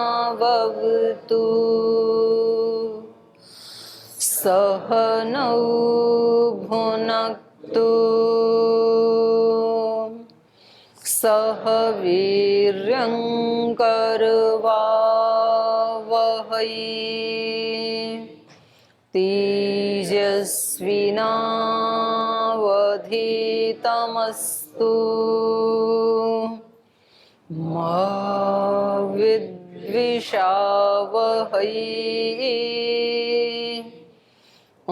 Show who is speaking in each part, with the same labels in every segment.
Speaker 1: सहनावतु सहनौ भुनक्तु सह वीर्यं करवावहै तेजस्विनावधीतमस्तु मा विद्विषावहै। ॐ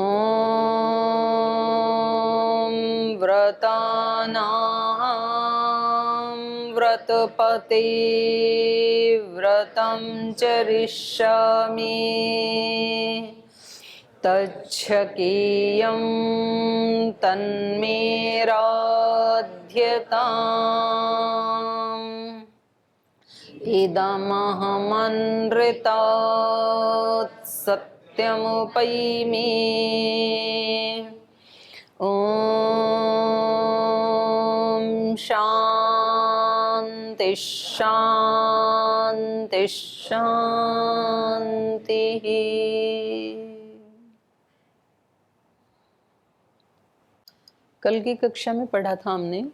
Speaker 1: व्रतानां व्रतपते व्रतं चरिष्यामि तच्छकीयं तन्मेराध्यताम्। इदमहमनृतात् सत्यमुपैमि। ॐ शान्ति शान्ति शान्तिः। कल की कक्षा में पढ़ा था हमने,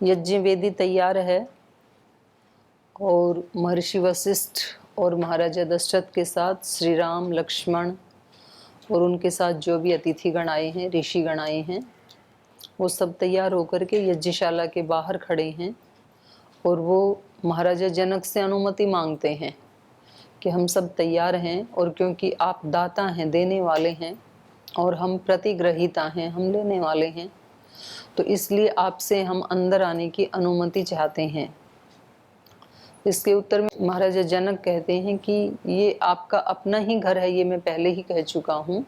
Speaker 1: यज्ञ वेदी तैयार है और महर्षि वशिष्ठ और महाराजा दशरथ के साथ श्री राम, लक्ष्मण और उनके साथ जो भी अतिथिगण आए हैं, ऋषिगण आए हैं, वो सब तैयार होकर के यज्ञशाला के बाहर खड़े हैं और वो महाराजा जनक से अनुमति मांगते हैं कि हम सब तैयार हैं और क्योंकि आप दाता हैं, देने वाले हैं और हम प्रतिग्रहीता हैं, हम लेने वाले हैं, तो इसलिए आपसे हम अंदर आने की अनुमति चाहते हैं। इसके उत्तर में महाराजा जनक कहते हैं कि ये आपका अपना ही घर है, ये मैं पहले ही कह चुका हूँ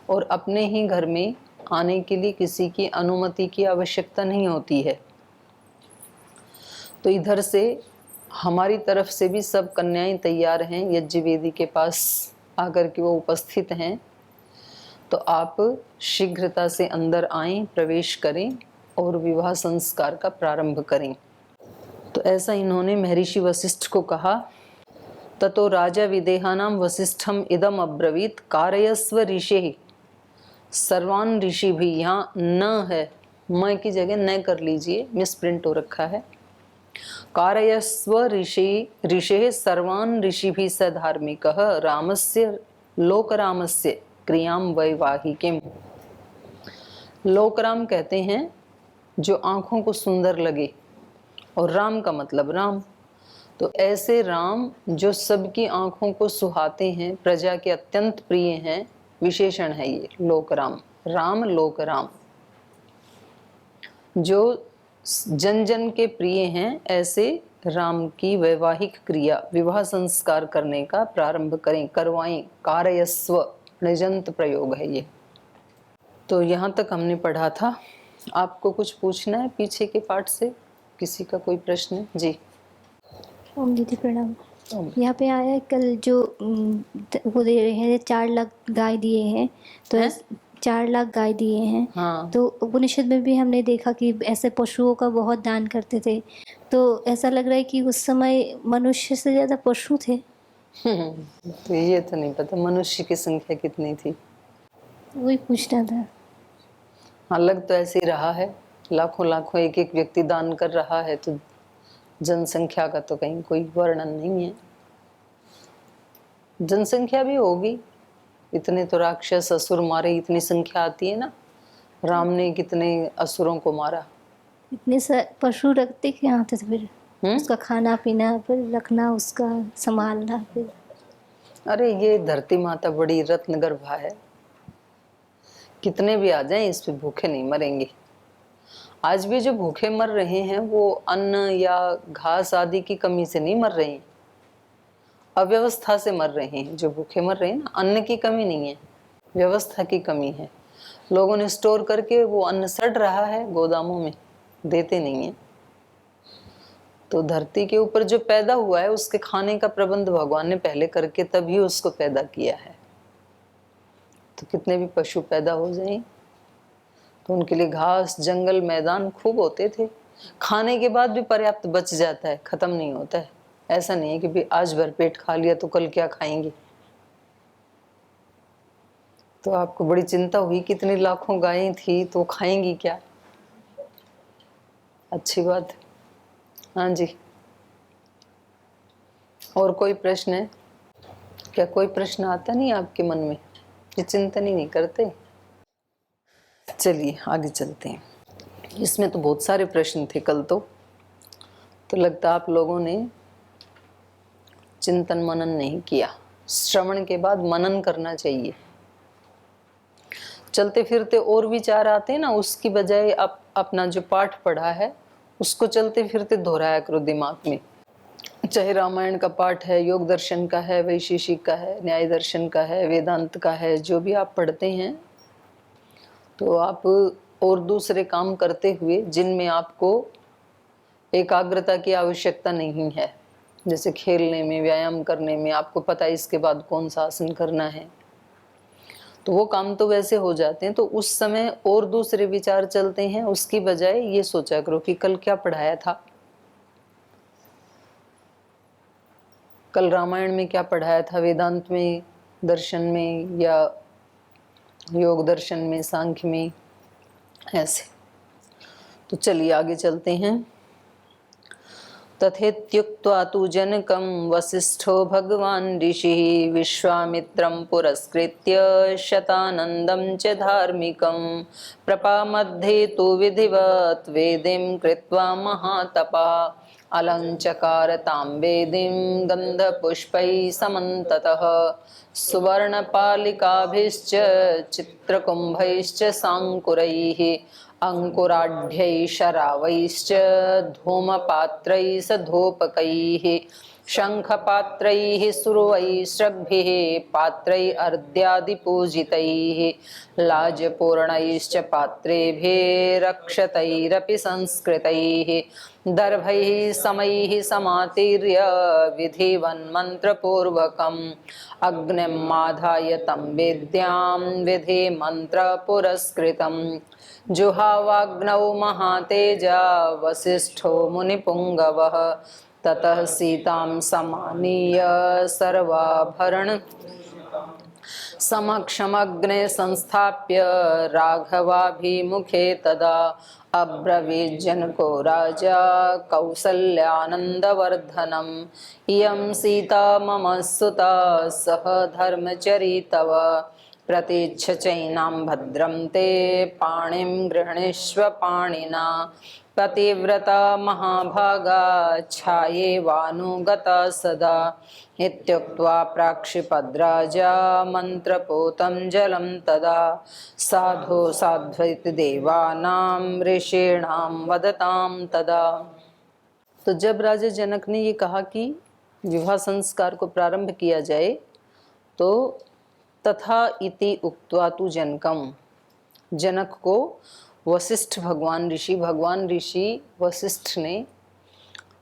Speaker 1: और अपने ही घर में आने के लिए किसी की अनुमति की आवश्यकता नहीं होती है। तो इधर से हमारी तरफ से भी सब कन्याएं तैयार हैं, यज्ञ वेदी के पास आकर के वो उपस्थित हैं। तो आप शीघ्रता से अंदर आएं, प्रवेश करें और विवाह संस्कार का प्रारंभ करें। तो ऐसा इन्होंने महर्षि वशिष्ठ को कहा। ततो राजा विदेहानां वशिष्ठम इदम अब्रवीत कारयस्व ऋषि सर्वान ऋषि भी। यहाँ न है, मैं की जगह न कर लीजिए, मिसप्रिंट हो रखा है। कारयस्व ऋषि सर्वान ऋषि भी स धार्मिक रामस्य लोकरामस्य क्रियाम वैवाहिकीम। लोकराम कहते हैं जो आंखों को सुंदर लगे, और राम का मतलब राम। तो ऐसे राम जो सबकी आंखों को सुहाते हैं, प्रजा के अत्यंत प्रिय हैं, विशेषण है ये लोक राम। राम लोक राम जो जन जन के प्रिय हैं, ऐसे राम की वैवाहिक क्रिया, विवाह संस्कार करने का प्रारंभ करें, करवाएं। कारयस्व निजंत प्रयोग है ये। तो यहाँ तक हमने पढ़ा था। आपको कुछ पूछना है पीछे के पाठ से? किसी का कोई प्रश्न? जी।
Speaker 2: ओम दीदी प्रणाम। यहाँ पे आया है कल जो वो दे रहे हैं 4 लाख गाय दिए हैं, तो
Speaker 1: हैं?
Speaker 2: 4 लाख गाय दिए हैं।
Speaker 1: हाँ।
Speaker 2: तो उपनिषद में भी हमने देखा कि ऐसे पशुओं का बहुत दान करते थे, तो ऐसा लग रहा है कि उस समय मनुष्य से ज़्यादा पशु थे।
Speaker 1: तो ये तो नहीं पता मनुष्य की संख्या कितनी थी।
Speaker 2: वही पूछना था।
Speaker 1: हाँ, लग तो ऐसे ही रहा है, लाखों लाखों एक एक व्यक्ति दान कर रहा है, तो जनसंख्या का तो कहीं कोई वर्णन नहीं है। जनसंख्या भी होगी, इतने तो राक्षस असुर मारे, इतनी संख्या आती है ना। राम ने कितने असुरों को मारा।
Speaker 2: इतने पशु रखते कहाँ थे फिर? उसका खाना पीना, फिर रखना, उसका संभालना। फिर
Speaker 1: अरे ये धरती माता बड़ी रत्न गर्भा है, कितने भी आ जाएं इस पे भूखे नहीं मरेंगे। आज भी जो भूखे मर रहे हैं वो अन्न या घास आदि की कमी से नहीं मर रहे हैं, अव्यवस्था से मर रहे हैं। जो भूखे मर रहे हैं ना, अन्न की कमी नहीं है, व्यवस्था की कमी है। लोगों ने स्टोर करके वो अन्न सड़ रहा है गोदामों में, देते नहीं है। तो धरती के ऊपर जो पैदा हुआ है उसके खाने का प्रबंध भगवान ने पहले करके तभी उसको पैदा किया है। तो कितने भी पशु पैदा हो जाएं तो उनके लिए घास, जंगल, मैदान खूब होते थे। खाने के बाद भी पर्याप्त बच जाता है, खत्म नहीं होता है। ऐसा नहीं है कि भी आज भर पेट खा लिया तो कल क्या खाएंगे। तो आपको बड़ी चिंता हुई कितनी लाखों गायें थी तो खाएंगी क्या। अच्छी बात है। हाँ जी, और कोई प्रश्न है क्या? कोई प्रश्न आता नहीं आपके मन में? ये चिंतन ही नहीं करते? चलिए आगे चलते हैं। इसमें तो बहुत सारे प्रश्न थे कल तो लगता आप लोगों ने चिंतन मनन नहीं किया। श्रवण के बाद मनन करना चाहिए। चलते फिरते और विचार आते हैं ना, उसकी बजाय आप अपना जो पाठ पढ़ा है उसको चलते फिरते दोहराया करो दिमाग में। चाहे रामायण का पाठ है, योग दर्शन का है, वैशेषिक का है, न्याय दर्शन का है, वेदांत का है, जो भी आप पढ़ते हैं, तो आप और दूसरे काम करते हुए जिनमें आपको एकाग्रता की आवश्यकता नहीं है, जैसे खेलने में, व्यायाम करने में आपको पता है इसके बाद कौन सा आसन करना है, तो वो काम तो वैसे हो जाते हैं। तो उस समय और दूसरे विचार चलते हैं, उसकी बजाय ये सोचा करो कि कल क्या पढ़ाया था, कल रामायण में क्या पढ़ाया था, वेदांत में, दर्शन में, या योग दर्शन में, सांख्य में, ऐसे। तो चलिए आगे चलते हैं। तथेत्युक्त्वा तु जनकं वसिष्ठो भगवान् ऋषिः विश्वामित्रं पुरस्कृत्य शतानन्दं च धार्मिकं प्रपामध्ये तु विधिवत् वेदिं कृत्वा महातपः अलञ्चकार तां वेदिं गन्धपुष्पैः समन्ततः सुवर्णपालिकाभिश्च चित्रकुम्भैश्च साङ्कुरैः अंकुराढ्यैः शरावैश्च धूमपात्रैः सधूपकैः शंखपात्रैः सुरवैश्रग्भिः पात्रैः अर्ध्यादिपूजितैः लाजपूर्णैश्च पात्रेभिः रक्षतैरपि संस्कृतैः दर्भैः समैः समातीर्य विधिवन्मन्त्रपूर्वकम् अग्निमाधाय तं वेद्यां विधि मन्त्रपुरस्कृतम् जुहावाग्नौ महातेजा वसिष्ठो मुनिपुङ्गवः ततः सीतां समानीय सर्वाभरण समक्षमग्ने संस्थाप्य राघवाभिमुखे तदा अब्रवीज्जनको राजा कौसल्यानन्दवर्धनम् इयं सीता मम सुता सह धर्मचरी तव प्रतीच्छ चैनां भद्रं ते पाणिं गृह्णीष्व पाणिना पतिव्रता महाभागा छायेवानुगता सदा इत्युक्त्वा प्राक्षिपद्राजा मन्त्रपूतं जलं तदा साधु साध्वैति देवानां ऋषीणां वदतां तदा। तो जब राजा जनक ने ये कहा कि विवाह संस्कार को प्रारंभ किया जाए, तो तथा इति उक्त्वा तु जनकम, जनक को वशिष्ठ भगवान ऋषि वशिष्ठ ने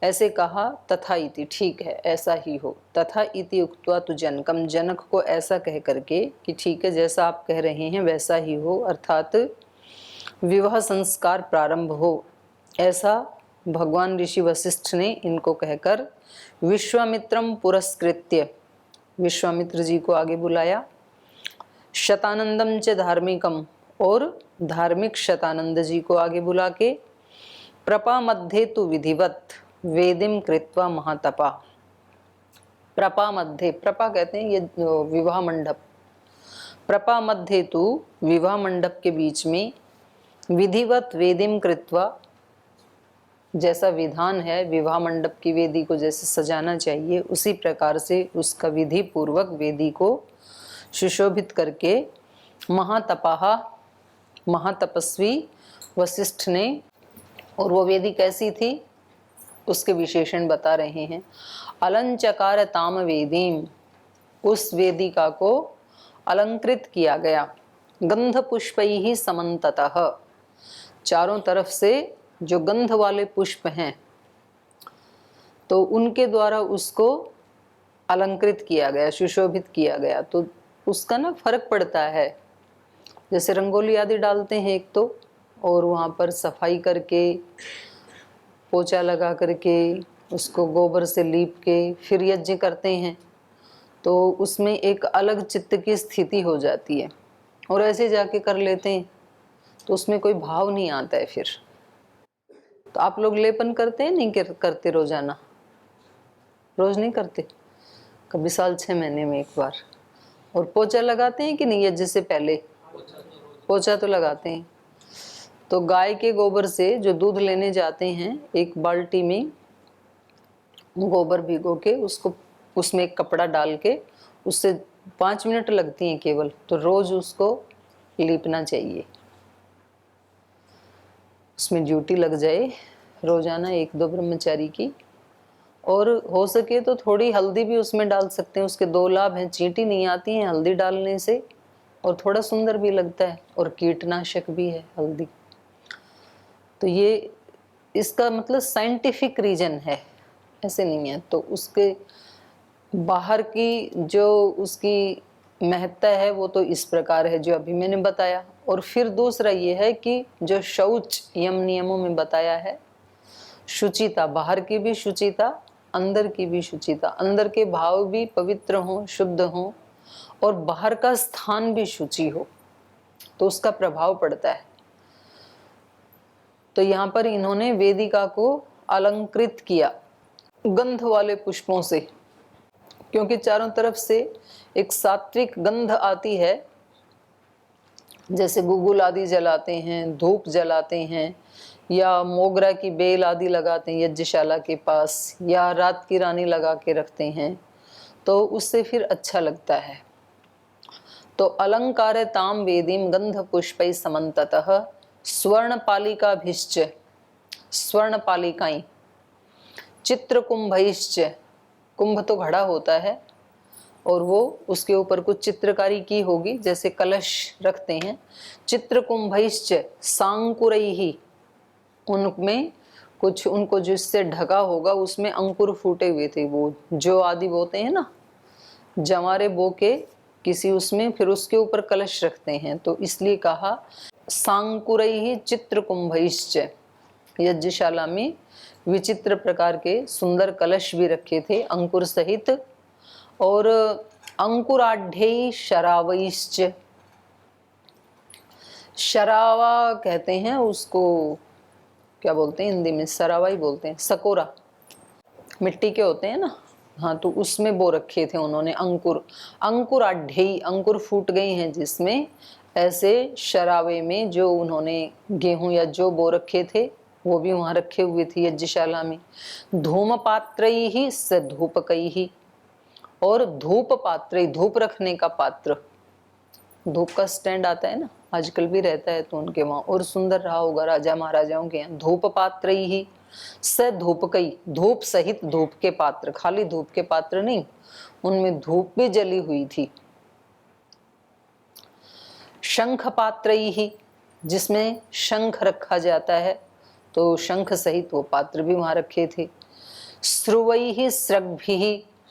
Speaker 1: ऐसे कहा। तथा इति, ठीक है ऐसा ही हो। तथा इति उक्त्वा तु जनकम, जनक को ऐसा कह करके कि ठीक है जैसा आप कह रहे हैं वैसा ही हो, अर्थात विवाह संस्कार प्रारंभ हो, ऐसा भगवान ऋषि वशिष्ठ ने इनको कहकर विश्वामित्रम पुरस्कृत्य, विश्वामित्र जी को आगे बुलाया। शतानंदम च धार्मिकम, और धार्मिक शतानंद जी को आगे बुला के प्रपा मध्ये तु विधिवत वेदिम कृत्वा महातपा। प्रपा मध्ये, प्रपा कहते हैं ये विवाह मंडप, प्रपा मध्ये तु विवाह मंडप के बीच में विधिवत वेदिम कृत्वा, जैसा विधान है विवाह मंडप की वेदी को जैसे सजाना चाहिए उसी प्रकार से उसका विधि पूर्वक वेदी को सुशोभित करके महातपहा, महातपस्वी वशिष्ठ ने, और वो वेदी कैसी थी उसके विशेषण बता रहे हैं। अलंचकार ताम वेदीम, उस वेदिका को अलंकृत किया गया। गंध पुष्पैहि समन्ततः, चारों तरफ से जो गंध वाले पुष्प हैं तो उनके द्वारा उसको अलंकृत किया गया, सुशोभित किया गया। तो उसका ना फर्क पड़ता है, जैसे रंगोली आदि डालते हैं एक तो, और वहाँ पर सफाई करके पोछा लगा करके उसको गोबर से लीप के फिर यज्ञ करते हैं, तो उसमें एक अलग चित्त की स्थिति हो जाती है। और ऐसे जाके कर लेते हैं तो उसमें कोई भाव नहीं आता है फिर। तो आप लोग लेपन करते हैं नहीं करते? रोजाना रोज नहीं करते, कभी साल 6 महीने में एक बार। और पोछा लगाते हैं कि नहीं यज्ञ से पहले? पोछा तो लगाते हैं। तो गाय के गोबर से जो दूध लेने जाते हैं, एक बाल्टी में गोबर भिगो के उसको उसमें एक कपड़ा डाल के उससे 5 मिनट लगती हैं केवल, तो रोज उसको लीपना चाहिए। उसमें ड्यूटी लग जाए रोजाना 1-2 ब्रह्मचारी की। और हो सके तो थोड़ी हल्दी भी उसमें डाल सकते हैं, उसके 2 लाभ हैं। चींटी नहीं आती है हल्दी डालने से, और थोड़ा सुंदर भी लगता है, और कीटनाशक भी है हल्दी। तो ये इसका मतलब साइंटिफिक रीजन है, ऐसे नहीं है। तो उसके बाहर की जो उसकी महत्ता है वो तो इस प्रकार है जो अभी मैंने बताया। और फिर दूसरा ये है कि जो शौच यम नियमों में बताया है, शुचिता, बाहर की भी शुचिता, अंदर की भी शुचिता, अंदर के भाव भी पवित्र हों, शुद्ध हों, और बाहर का स्थान भी शुचि हो, तो उसका प्रभाव पड़ता है। तो यहाँ पर इन्होंने वेदिका को अलंकृत किया गंध वाले पुष्पों से, क्योंकि चारों तरफ से एक सात्विक गंध आती है। जैसे गुगुल आदि जलाते हैं, धूप जलाते हैं, या मोगरा की बेल आदि लगाते हैं यज्ञशाला के पास, या रात की रानी लगा के रखते हैं, तो उससे फिर अच्छा लगता है। तो अलंकार ताम वेदीम गंध पुष्पै समन्ततः स्वर्ण पालिकाभिश्च, स्वर्ण पालिकाएं, चित्र कुंभैश्च, कुंभ तो घड़ा होता है और वो उसके ऊपर कुछ चित्रकारी की होगी, जैसे कलश रखते हैं। चित्र कुंभैश्च सांकुरैहि, उनमें कुछ उनको जिससे ढका होगा उसमें अंकुर फूटे हुए थे, वो जो आदि बोते हैं ना, जवारे बो के किसी उसमें फिर उसके ऊपर कलश रखते हैं, तो इसलिए कहा सांकुरैहि चित्र कुंभैश्च। यज्ञशाला में विचित्र प्रकार के सुंदर कलश भी रखे थे अंकुर सहित, और अंकुराढ़ शरावैश्च, शरावा कहते हैं उसको, क्या बोलते हैं हिंदी में? सरावा ही बोलते हैं, सकोरा मिट्टी के होते हैं ना, हाँ, तो उसमें बो रखे थे उन्होंने अंकुर। अंकुराढ़, अंकुर फूट गए हैं जिसमें, ऐसे शरावे में जो उन्होंने गेहूं या जो बो रखे थे वो भी वहां रखे हुए थे यज्ञशाला में। धूम पात्रैहि स धूपकैहि, और धूप पात्र, धूप रखने का पात्र, धूप का स्टैंड आता है ना, आजकल भी रहता है, तो उनके वहां और सुंदर रहा होगा राजा महाराजाओं के यहाँ। धूप पात्रैहि स धूपकई, धूप सहित धूप के पात्र, खाली धूप के पात्र नहीं, उनमें धूप भी जली हुई थी। शंख पात्रैहि, जिसमें शंख रखा जाता है, तो शंख सहित वो पात्र भी वहां रखे थे। स्रुवैः स्रग्भिः,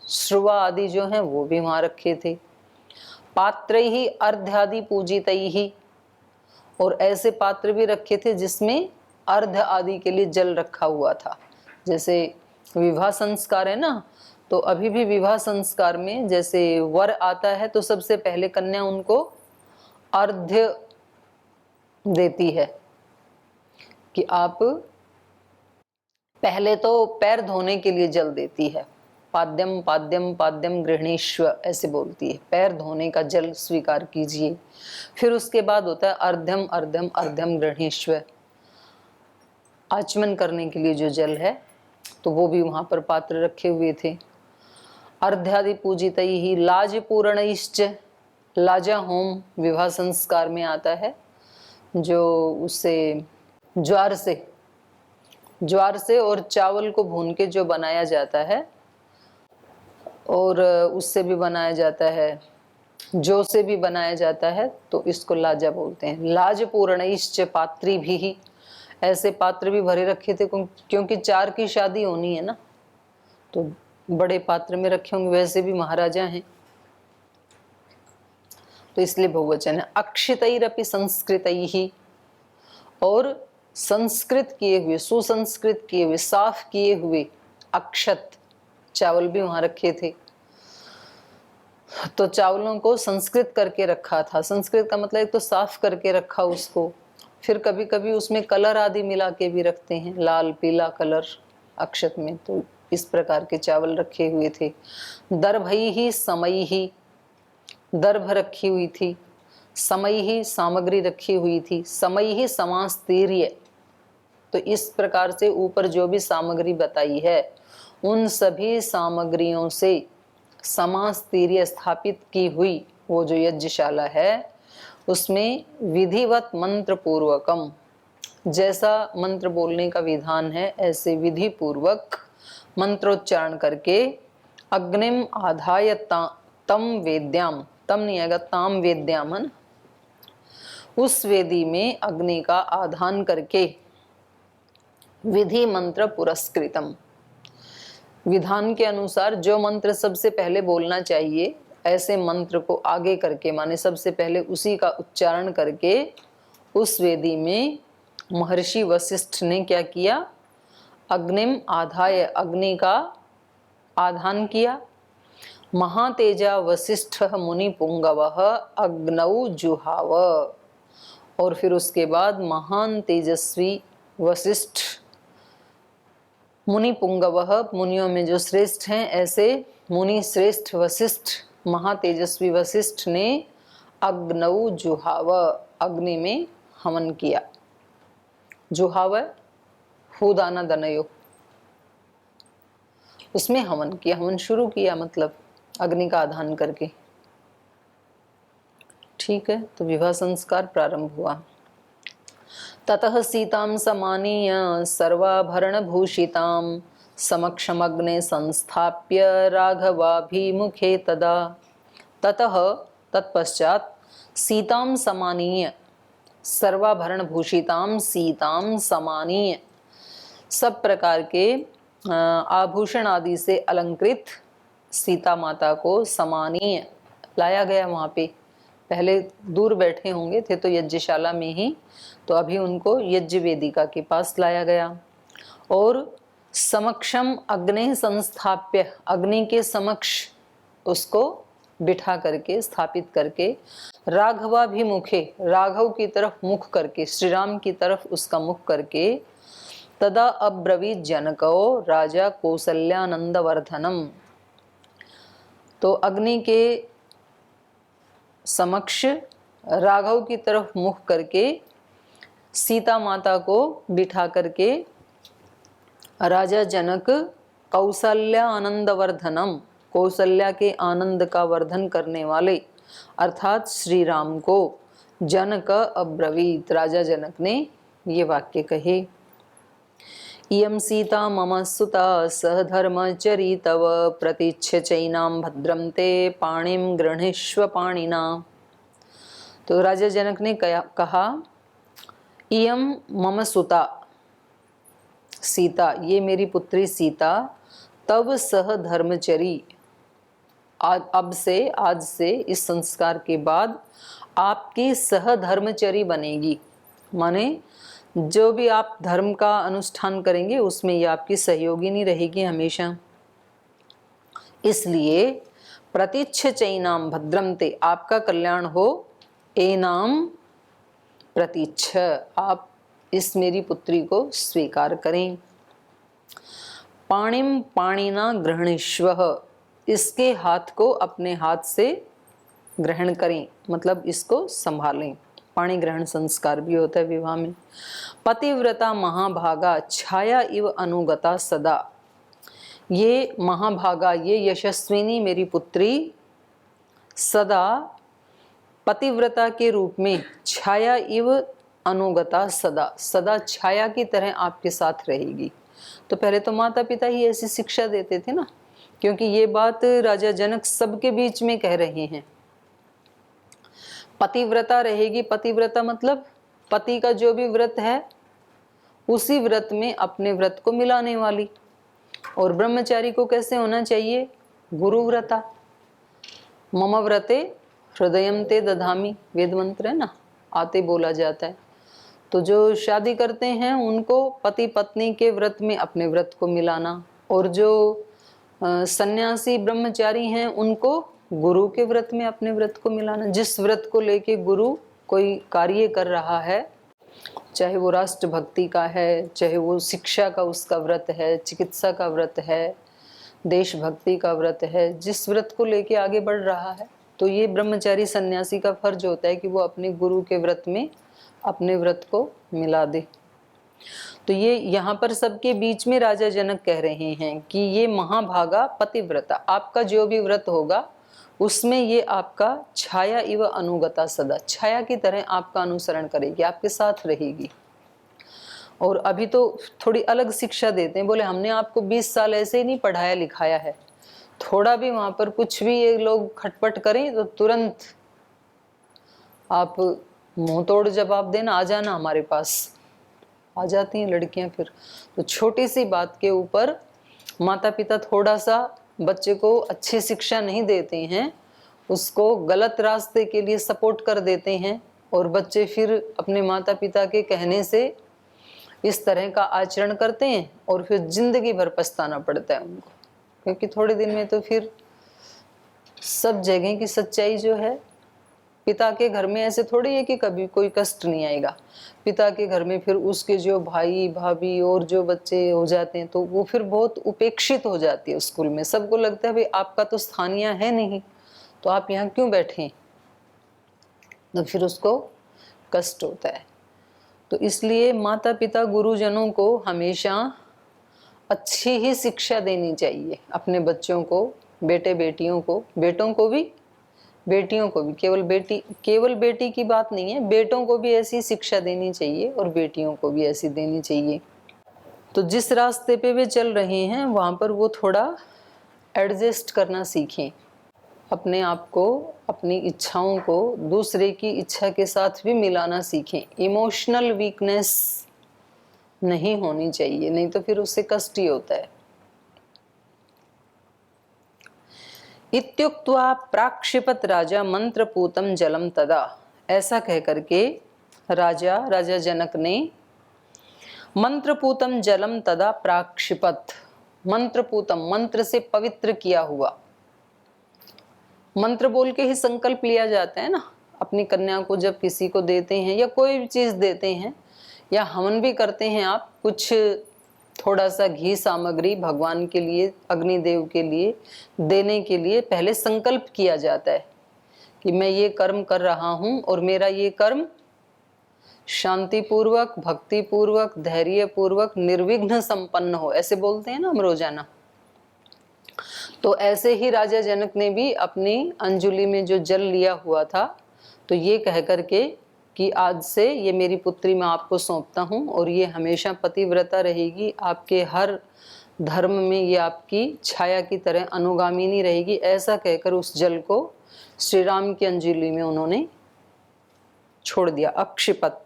Speaker 1: श्रुवा आदि जो हैं वो भी वहां रखे थे। पात्रैः अर्ध्यादि पूजितैः, और ऐसे पात्र भी रखे थे जिसमें अर्ध आदि के लिए जल रखा हुआ था। जैसे विवाह संस्कार है ना, तो अभी भी विवाह संस्कार में जैसे वर आता है तो सबसे पहले कन्या उनको अर्घ्य देती है कि आप, पहले तो पैर धोने के लिए जल देती है, पाद्यम पाद्यम पाद्यम गृहणीष्व ऐसे बोलती है, पैर धोने का जल स्वीकार कीजिए। फिर उसके बाद होता है अर्ध्यम अर्ध्यम अर्ध्यम गृहणीष्व, आचमन करने के लिए जो जल है, तो वो भी वहां पर पात्र रखे हुए थे। अर्ध्यादि पूजितैः लाज पूरणैश्च, लाजा होम विवाह संस्कार में आता है, जो उससे ज्वार से और चावल को भून के जो बनाया जाता है, और उससे भी बनाया जाता है, जौ से भी बनाया जाता है, तो इसको लाजा बोलते हैं। लाज पूरणैश्च पात्री भी, ऐसे पात्र भी भरे रखे थे, क्योंकि 4 की शादी होनी है ना, तो बड़े पात्र में रखे होंगे, वैसे भी महाराजा हैं तो इसलिए बहुवचन है। अक्षितैरपि संस्कृतैः, और संस्कृत किए हुए, सुसंस्कृत किए हुए, साफ किए हुए अक्षत चावल भी वहां रखे थे। तो चावलों को संस्कृत करके रखा था। संस्कृत का मतलब एक तो साफ करके रखा उसको, फिर कभी कभी उसमें कलर आदि मिला के भी रखते हैं, लाल पीला कलर अक्षत में, तो इस प्रकार के चावल रखे हुए थे। दर्भैः समैः, दर्भ रखी हुई थी, समैः सामग्री रखी हुई थी, समैः समास्तीर्य, तो इस प्रकार से ऊपर जो भी सामग्री बताई है उन सभी सामग्रियों से समास्तीर्य स्थापित की हुई वो जो यज्ञशाला है, उसमें विधिवत मंत्र पूर्वकम, जैसा मंत्र बोलने का विधान है ऐसे विधि पूर्वक मंत्रोच्चारण करके अग्निम आधाय तम वेद्याम, तम नहीं आएगा, ताम वेद्याम है ना, उस वेदी में अग्नि का आधान करके विधि मंत्र पुरस्कृतम, विधान के अनुसार जो मंत्र सबसे पहले बोलना चाहिए ऐसे मंत्र को आगे करके, माने सबसे पहले उसी का उच्चारण करके उस वेदी में महर्षि वशिष्ठ ने क्या किया, अग्निम आधाय, अग्नि का आधान किया। महातेजा वशिष्ठ मुनि पुंगवः अग्नौ जुहाव, और फिर उसके बाद महान तेजस्वी वशिष्ठ मुनि पुंगवः, मुनियों में जो श्रेष्ठ हैं ऐसे मुनि श्रेष्ठ वशिष्ठ, महातेजस्वी वशिष्ठ ने अग्नौ जुहाव, अग्नि में हवन किया। जुहाव हुदाना दनयो, उसमें हवन किया, हवन शुरू किया, मतलब अग्नि का आधान करके। ठीक है, तो विवाह संस्कार प्रारंभ हुआ। ततः सीतां समानीय सर्वाभरण भूषितां समक्षमग्ने संस्थाप्य राघवाभिमुखे तदा, ततः तत्पश्चात सीतां समानीय, सर्वाभरण भूषितां सीतां समानीय, सब प्रकार के आभूषण आदि से अलंकृत सीता माता को समानीय लाया गया। वहाँ पे पहले दूर बैठे होंगे थे तो यज्ञशाला में ही, तो अभी उनको यज्ञ वेदिका के पास लाया गया। और समक्षम अग्नि संस्थाप्य, अग्नि के समक्ष उसको बिठा करके, स्थापित करके, राघवाभिमुखे, राघव की तरफ मुख करके, श्री राम की तरफ उसका मुख करके, तदा अब्रवीत जनको राजा कौसल्यानंदवर्धनम, तो अग्नि के समक्ष राघव की तरफ मुख करके सीता माता को बिठा करके राजा जनक कौसल्या आनंदवर्धनम, कौसल्या के आनंद का वर्धन करने वाले अर्थात श्री राम को जनक अब्रवीत, राजा जनक ने ये वाक्य कहे। इयं सीता मम सुता सहधर्मचरी तव प्रतीच्छ चैनां भद्रं ते पाणिं गृह्णीष्व पाणिना। तो राजा जनक ने कहा, इयं मम सुता, सीता, ये मेरी पुत्री सीता, तब सह धर्मचरी, आज से इस संस्कार के बाद आपकी सह धर्मचरी बनेगी। माने जो भी आप धर्म का अनुष्ठान करेंगे उसमें ये आपकी सहयोगिनी रहेगी हमेशा। इसलिए प्रतीच्छ चैनाम भद्रम ते, आपका कल्याण हो। एनाम प्रतीच्छ, आप इस मेरी पुत्री को स्वीकार करें। पाणिम पाणिना गृहणीष्व, इसके हाथ को अपने हाथ से ग्रहण करें, मतलब इसको संभालें। पाणी ग्रहण संस्कार भी होता है विवाह में। पतिव्रता महाभागा छाया इव अनुगता सदा, ये महाभागा, ये यशस्विनी मेरी पुत्री सदा पतिव्रता के रूप में छाया इव अनुगता सदा, सदा छाया की तरह आपके साथ रहेगी। तो पहले तो माता पिता ही ऐसी शिक्षा देते थे ना, क्योंकि ये बात राजा जनक सबके बीच में कह रहे हैं। पतिव्रता रहेगी, पतिव्रता मतलब पति का जो भी व्रत है उसी व्रत में अपने व्रत को मिलाने वाली। और ब्रह्मचारी को कैसे होना चाहिए? गुरुव्रता। मम व्रते हृदयम ते दधामी, वेद मंत्र है ना, आते बोला जाता है। तो जो शादी करते हैं उनको पति पत्नी के व्रत में अपने व्रत को मिलाना, और जो सन्यासी ब्रह्मचारी हैं उनको गुरु के व्रत में अपने व्रत को मिलाना। जिस व्रत को लेके गुरु कोई कार्य कर रहा है, चाहे वो राष्ट्र भक्ति का है, चाहे वो शिक्षा का उसका व्रत है, चिकित्सा का व्रत है, देशभक्ति का व्रत है, जिस व्रत को लेके आगे बढ़ रहा है, तो ये ब्रह्मचारी सन्यासी का फर्ज होता है कि वो अपने गुरु के व्रत में अपने व्रत को मिला दे। तो ये यहाँ पर सबके बीच में राजा जनक कह रहे हैं कि ये महाभागा पतिव्रता, आपका जो भी व्रत होगा उसमें ये आपका छाया इव अनुगता सदा, छाया की तरह आपका अनुसरण करेगी, आपके साथ रहेगी। और अभी तो थोड़ी अलग शिक्षा देते हैं, बोले हमने आपको 20 साल ऐसे ही नहीं पढ़ाया लिखाया है, थोड़ा भी वहाँ पर कुछ भी ये लोग खटपट करें तो तुरंत आप मुंह तोड़ जवाब देना, आ जाना हमारे पास। आ जाती हैं लड़कियां फिर। तो छोटी सी बात के ऊपर माता पिता थोड़ा सा बच्चे को अच्छी शिक्षा नहीं देते हैं, उसको गलत रास्ते के लिए सपोर्ट कर देते हैं, और बच्चे फिर अपने माता पिता के कहने से इस तरह का आचरण करते हैं और फिर जिंदगी भर पछताना पड़ता है उनको। क्योंकि थोड़े दिन में तो फिर सब जगह की सच्चाई जो है, पिता के घर में ऐसे थोड़ी है कि कभी कोई कष्ट नहीं आएगा। पिता के घर में फिर उसके जो भाई भाभी और जो बच्चे हो जाते हैं तो वो फिर बहुत उपेक्षित हो जाती है स्कूल में। सबको लगता है भाई आपका तो स्थान यहाँ है नहीं, तो आप यहाँ क्यों बैठे, तो फिर उसको कष्ट होता है। तो इसलिए माता पिता गुरुजनों को हमेशा अच्छी ही शिक्षा देनी चाहिए अपने बच्चों को, बेटे बेटियों को, बेटों को भी बेटियों को भी। केवल बेटी की बात नहीं है, बेटों को भी ऐसी शिक्षा देनी चाहिए और बेटियों को भी ऐसी देनी चाहिए। तो जिस रास्ते पे वे चल रहे हैं वहाँ पर वो थोड़ा एडजस्ट करना सीखें, अपने आप को, अपनी इच्छाओं को दूसरे की इच्छा के साथ भी मिलाना सीखें। इमोशनल वीकनेस नहीं होनी चाहिए, नहीं तो फिर उससे कष्ट ही होता है। इत्युक्त्वा प्राक्षिपत राजा मंत्रपूतम जलम तदा, ऐसा कह करके राजा जनक ने मंत्रपूतम जलम तदा प्राक्षिपत, मंत्रपूतम मंत्र से पवित्र किया हुआ, मंत्र बोल के ही संकल्प लिया जाता है ना। अपनी कन्या को जब किसी को देते हैं या कोई भी चीज देते हैं या हवन भी करते हैं, आप कुछ थोड़ा सा घी सामग्री भगवान के लिए, अग्निदेव के लिए देने के लिए पहले संकल्प किया जाता है कि मैं ये कर्म कर रहा हूं और मेरा ये कर्म शांति पूर्वक, भक्ति पूर्वक, धैर्य पूर्वक, निर्विघ्न संपन्न हो, ऐसे बोलते हैं ना हम रोजाना। तो ऐसे ही राजा जनक ने भी अपनी अंजुलि में जो जल लिया हुआ था, तो ये कह करके कि आज से ये मेरी पुत्री मैं आपको सौंपता हूँ और ये हमेशा पतिव्रता रहेगी, आपके हर धर्म में ये आपकी छाया की तरह अनुगामिनी रहेगी, ऐसा कहकर उस जल को श्री राम की अंजुलि में उन्होंने छोड़ दिया। अक्षिपत,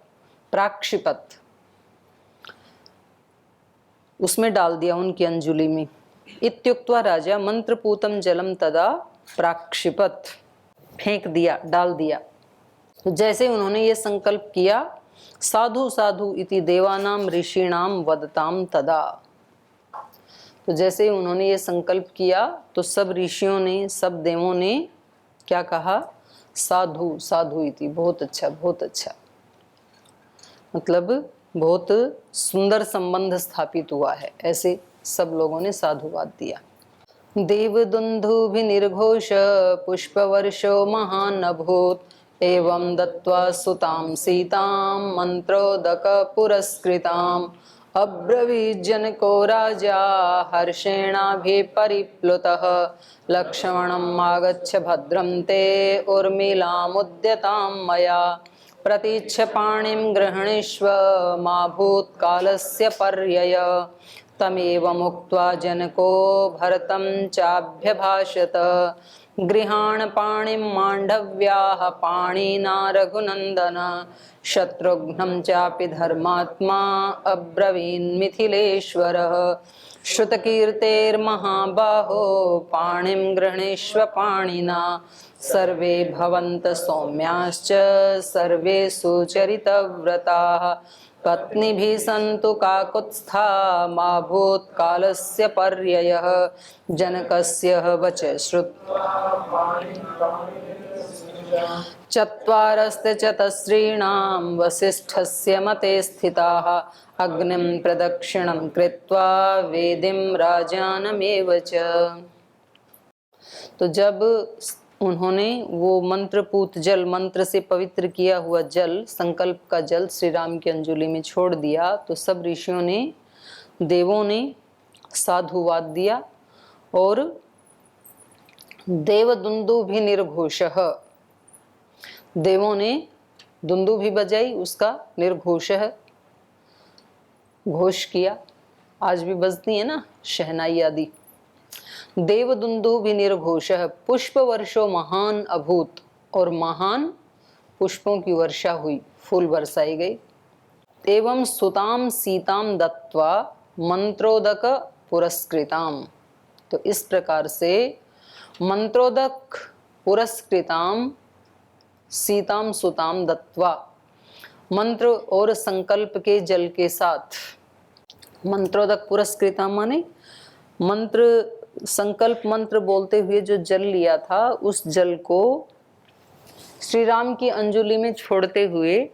Speaker 1: प्राक्षिपत, उसमें डाल दिया उनकी अंजुलि में। इत्युक्त्वा राजा मंत्रपूतम जलम तदा प्राक्षिपत, फेंक दिया, डाल दिया। तो जैसे उन्होंने ये संकल्प किया, साधु साधु इति देवानाम ऋषिणाम वदताम तदा, तो जैसे ही उन्होंने ये संकल्प किया तो सब ऋषियों ने, सब देवों ने क्या कहा, साधु साधु इति, बहुत अच्छा बहुत अच्छा, मतलब बहुत सुंदर संबंध स्थापित हुआ है, ऐसे सब लोगों ने साधुवाद दिया। देवदुन्दुभिर्निर्घोष पुष्पवर्षो महान् अभूत्, एवं दत्त्वा सुतां सीतां मन्त्रोदक पुरस्कृताम्, अब्रवीज्जनको राजा हर्षेणाभिपरिप्लुतः, लक्ष्मणम् आगच्छ भद्रं ते उर्मिलामुद्यतां मया, प्रतीच्छ पाणिं गृह्णीष्व मा भूत्कालस्य पर्यय, तमेवमुक्त्वा जनको भरतं चाभ्यभाषत, गृहाण पाणिं माण्डव्याः पाणिना रघुनन्दन, शत्रुघ्नं चापि धर्मात्मा अब्रवीन्मिथिलेश्वरः, श्रुतकीर्तेर्महाबाहो पाणिं गृह्णीष्व पाणिना, सर्वे भवन्तः सौम्याश्च सर्वे सुचरितव्रताः, पत्नीभिः सन्तु काकुत्स्था मा भूत्कालस्य पर्ययः, जनकस्य वच श्रुत्वा चत्वारस्ते चतस्रीणां वसिष्ठस्य मते स्थिताः, अग्निं प्रदक्षिणं कृत्वा वेदिं राजानमेव च। तो जब उन्होंने वो मंत्रपूत जल, मंत्र से पवित्र किया हुआ जल, संकल्प का जल श्री राम की अंजुलि में छोड़ दिया, तो सब ऋषियों ने, देवों ने साधुवाद दिया, और देवदुन्दुभि निर्घोषः, देवों ने दुन्दुभि बजाई, उसका निर्घोष है, घोष किया, आज भी बजती है ना शहनाई आदि। देवदुन्दुभि निर्घोषः पुष्प वर्षो महान अभूत, और महान पुष्पों की वर्षा हुई, फूल बरसाई गई। एवं सुताम सीताम दत्त्वा मंत्रोदक पुरस्कृताम, तो इस प्रकार से मंत्रोदक पुरस्कृताम सीताम सुताम दत्त्वा, मंत्र और संकल्प के जल के साथ, मंत्रोदक पुरस्कृताम माने मंत्र, संकल्प मंत्र बोलते हुए जो जल लिया था, उस जल को श्री राम की अंजुलि में छोड़ते हुए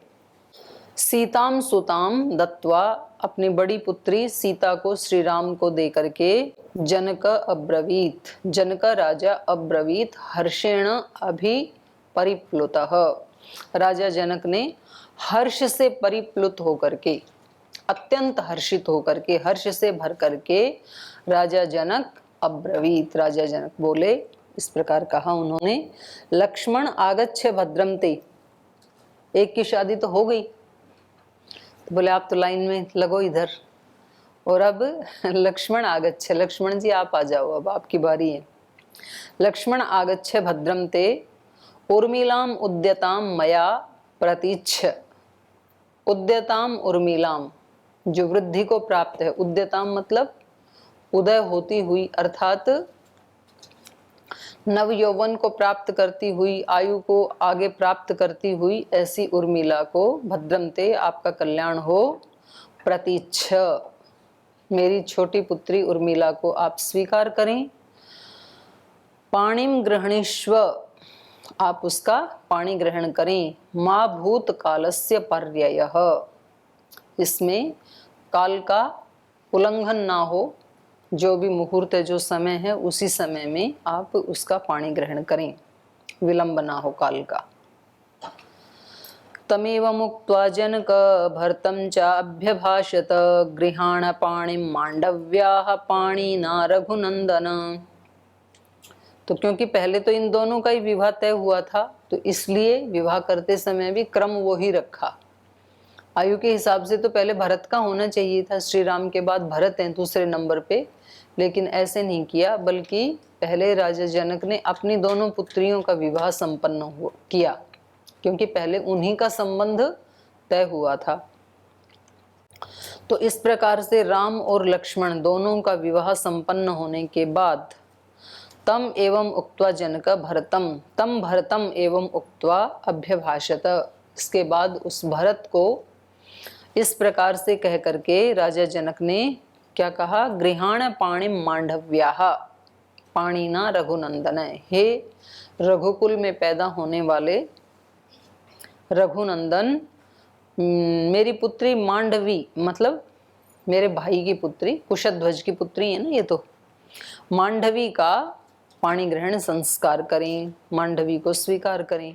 Speaker 1: सीताम सुताम दत्त्वा, अपनी बड़ी पुत्री सीता को श्री राम को दे करके, जनक अब्रवीत, जनक राजा अब्रवीत, हर्षेण अभि परिप्लुतः, राजा जनक ने हर्ष से परिप्लुत होकर के, अत्यंत हर्षित होकर के, हर्ष से भर करके राजा जनक अब्रवीत, राजा जनक बोले, इस प्रकार कहा उन्होंने, लक्ष्मण आगच्छ भद्रम ते, एक की शादी तो हो गई, तो बोले आप तो लाइन में लगो इधर, और अब लक्ष्मण आगच्छ, लक्ष्मण जी आप आ जाओ, अब आपकी बारी है। लक्ष्मण आगच्छ भद्रम ते उर्मिलाम उद्यताम मया प्रतीच्छ, उद्यताम उर्मिलाम, जो वृद्धि को प्राप्त है, उद्यताम मतलब उदय होती हुई, अर्थात नव यौवन को प्राप्त करती हुई, आयु को आगे प्राप्त करती हुई, ऐसी उर्मिला को, भद्रमते आपका कल्याण हो, प्रतीच्छ मेरी छोटी पुत्री उर्मिला को आप स्वीकार करें, पाणिम गृह्णीष्व आप उसका पाणी ग्रहण करें, माँ भूत कालस्य पर्ययः, इसमें काल का उल्लंघन ना हो, जो भी मुहूर्त है, जो समय है, उसी समय में आप उसका पाणी ग्रहण करें, विलंब ना हो काल का। तमेव मुक्त्वा जनक भर्तं च अभ्यभाषत, गृहाण पाणिं मांडव्याः पाणिना रघुनंदन, तो क्योंकि पहले तो इन दोनों का ही विवाह तय हुआ था, तो इसलिए विवाह करते समय भी क्रम वो ही रखा। आयु के हिसाब से तो पहले भरत का होना चाहिए था, श्री राम के बाद भरत हैं दूसरे नंबर पे, लेकिन ऐसे नहीं किया, बल्कि पहले राजा जनक ने अपनी दोनों पुत्रियों का विवाह संपन्न किया, क्योंकि पहले उन्हीं का संबंध तय हुआ था। तो इस प्रकार से राम और लक्ष्मण दोनों का विवाह संपन्न होने के बाद तम एवं उक्त्वा जनक भरतम, तम भरतम एवं उक्त्वा अभ्यभाषत, इसके बाद उस भरत को इस प्रकार से कह करके राजा जनक ने क्या कहा, गृहाण पाणि मांडव्याः पाणिना रघुनंदन, हे रघुकुल में पैदा होने वाले रघुनंदन, मेरी पुत्री मांडवी, मतलब मेरे भाई की पुत्री, कुशध्वज की पुत्री है ना ये, तो मांडवी का पाणी ग्रहण संस्कार करें, मांडवी को स्वीकार करें।